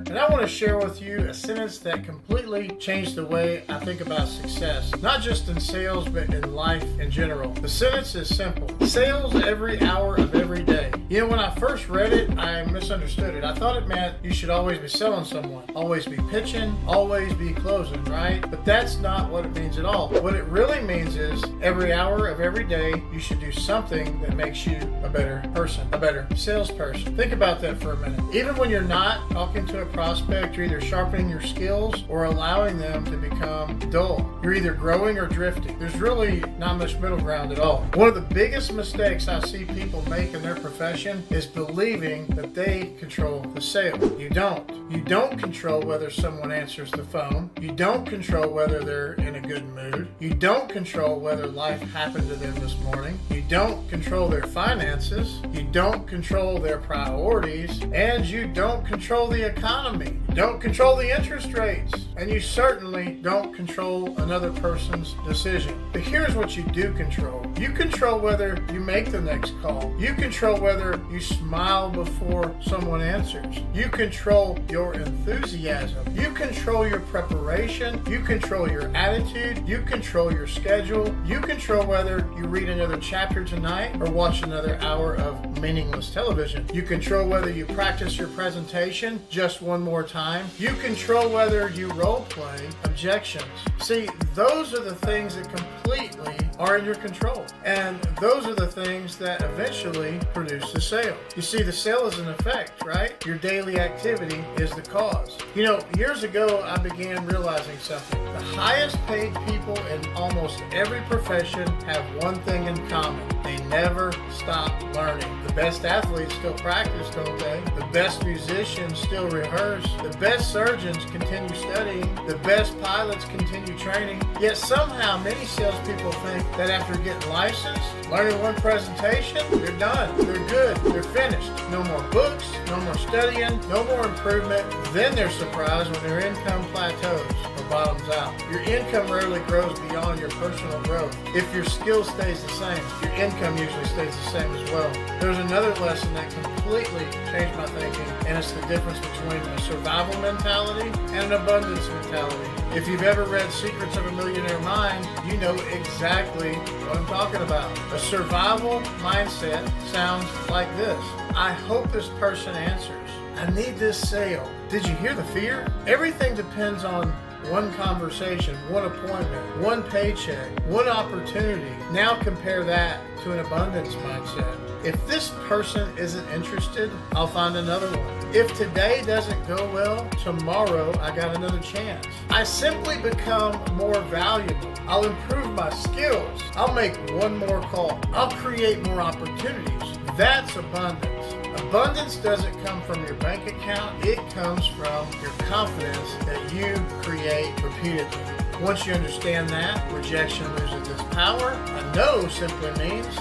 and I want to share with you a sentence that completely changed the way I think about success, not just in sales, but in life in general. The sentence is simple: sales every hour of every day. You know, when I first read it, I misunderstood it. I thought it meant you should always be selling someone, always be pitching, always be closing, right? But that's not what it means at all. What it really means is every hour of every day, you should do something that makes you a better person, a better salesperson. Think about that for a minute. Even when you're not talking to a prospect, you're either sharpening your skills or allowing them to become dull. You're either growing or drifting. There's really not much middle ground at all. One of the biggest mistakes I see people make in their profession is believing that they control the sale. You don't. You don't control whether someone answers the phone. You don't control whether they're in a good mood. You don't control whether life happened to them this morning. You don't control their finances. You don't control their priorities. And you don't control the economy. You don't control the interest rates. And you certainly don't control another person's decision. But here's what you do control. You control whether you make the next call. You control whether you smile before someone answers. You control your enthusiasm. You control your preparation. You control your attitude. You control your schedule. You control whether you read another chapter tonight or watch another hour of meaningless television. You control whether you practice your presentation just one more time. You control whether you role play objections. See, those are the things that completely are in your control. And those are the things that eventually produce the sale. You see, the sale is an effect, right? Your daily activity is the cause. You know, years ago, I began realizing something. The highest paid people in almost every profession have one thing in common. They never stop learning. The best athletes still practice, don't they? The best musicians still rehearse. The best surgeons continue studying. The best pilots continue training. Yet somehow many salespeople think that after getting licensed, learning one presentation, they're done. They're good. They're finished. No more books, no more studying, no more improvement. Then they're surprised when their income plateaus or bottoms out. Your income rarely grows beyond your personal growth. If your skill stays the same, your income usually stays the same as well. There's another lesson that completely changed my thinking, and it's the difference between a survival mentality and an abundance mentality. If you've ever read Secrets of a Millionaire Mind, you know exactly what I'm talking about. A survival mindset sounds like this: I hope this person answers. I need this sale. Did you hear the fear? Everything depends on one conversation, one appointment, one paycheck, one opportunity. Now compare that to an abundance mindset. If this person isn't interested, I'll find another one. If today doesn't go well, tomorrow I got another chance. I simply become more valuable. I'll improve my skills. I'll make one more call. I'll create more opportunities. That's abundance. Abundance doesn't come from your bank account. It comes from your confidence that you create repeatedly. Once you understand that, rejection loses its power. A no simply means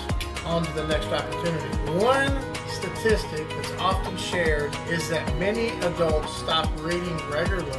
on to the next opportunity. One statistic that's often shared is that many adults stop reading regularly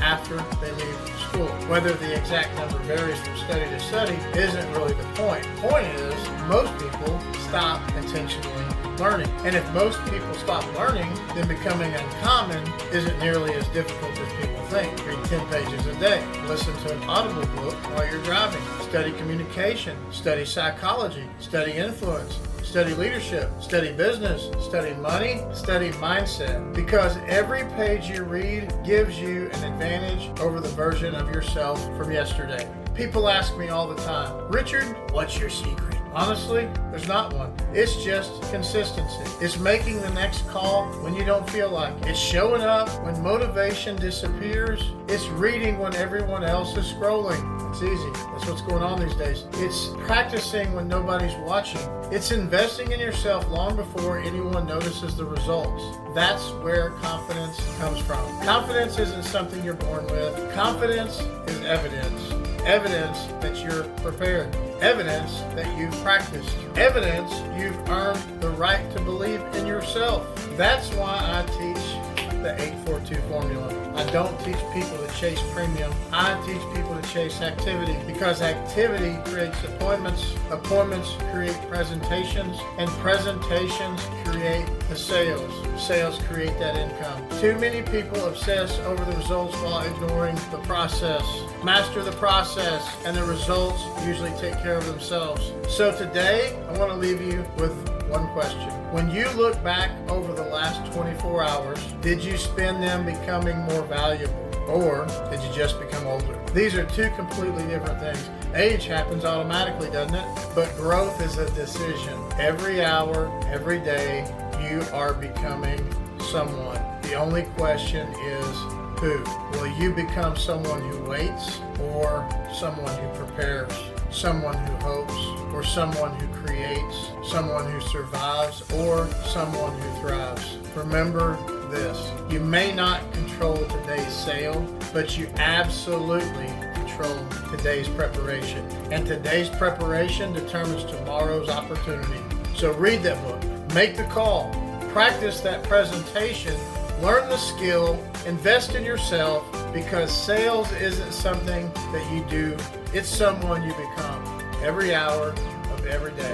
after they leave school. Whether the exact number varies from study to study isn't really the point. The point is, most people stop intentionally learning. And if most people stop learning, then becoming uncommon isn't nearly as difficult as people think. Read 10 pages a day. Listen to an audible book while you're driving. Study communication. Study psychology. Study influence. Study leadership, study business, study money, study mindset. Because every page you read gives you an advantage over the version of yourself from yesterday. People ask me all the time, Richard, what's your secret? Honestly, there's not one. It's just consistency. It's making the next call when you don't feel like it. It's showing up when motivation disappears. It's reading when everyone else is scrolling. It's easy. That's what's going on these days. It's practicing when nobody's watching. It's investing in yourself long before anyone notices the results. That's where confidence comes from. Confidence isn't something you're born with. Confidence is evidence. Evidence that you're prepared. Evidence that you've practiced. Evidence you've earned the right to believe in yourself. That's why I teach the 842 formula. I don't teach people to chase premium. I teach people to chase activity, because activity creates appointments, appointments create presentations, and presentations create the sales. Sales create that income. Too many people obsess over the results while ignoring the process. Master the process, and the results usually take care of themselves. So today, I want to leave you with one question. When you look back over the last 24 hours, did you spend them becoming more valuable, or did you just become older? These are two completely different things. Age happens automatically, doesn't it? But growth is a decision. Every hour, every day, you are becoming someone. The only question is who. Will you become someone who waits, or someone who prepares? Someone who hopes, or someone who creates? Someone who survives, or someone who thrives? Remember this: you may not control today's sale, but you absolutely control today's preparation. And today's preparation determines tomorrow's opportunity. So read that book, make the call, practice that presentation, learn the skill, invest in yourself, because sales isn't something that you do, it's someone you become every hour of every day.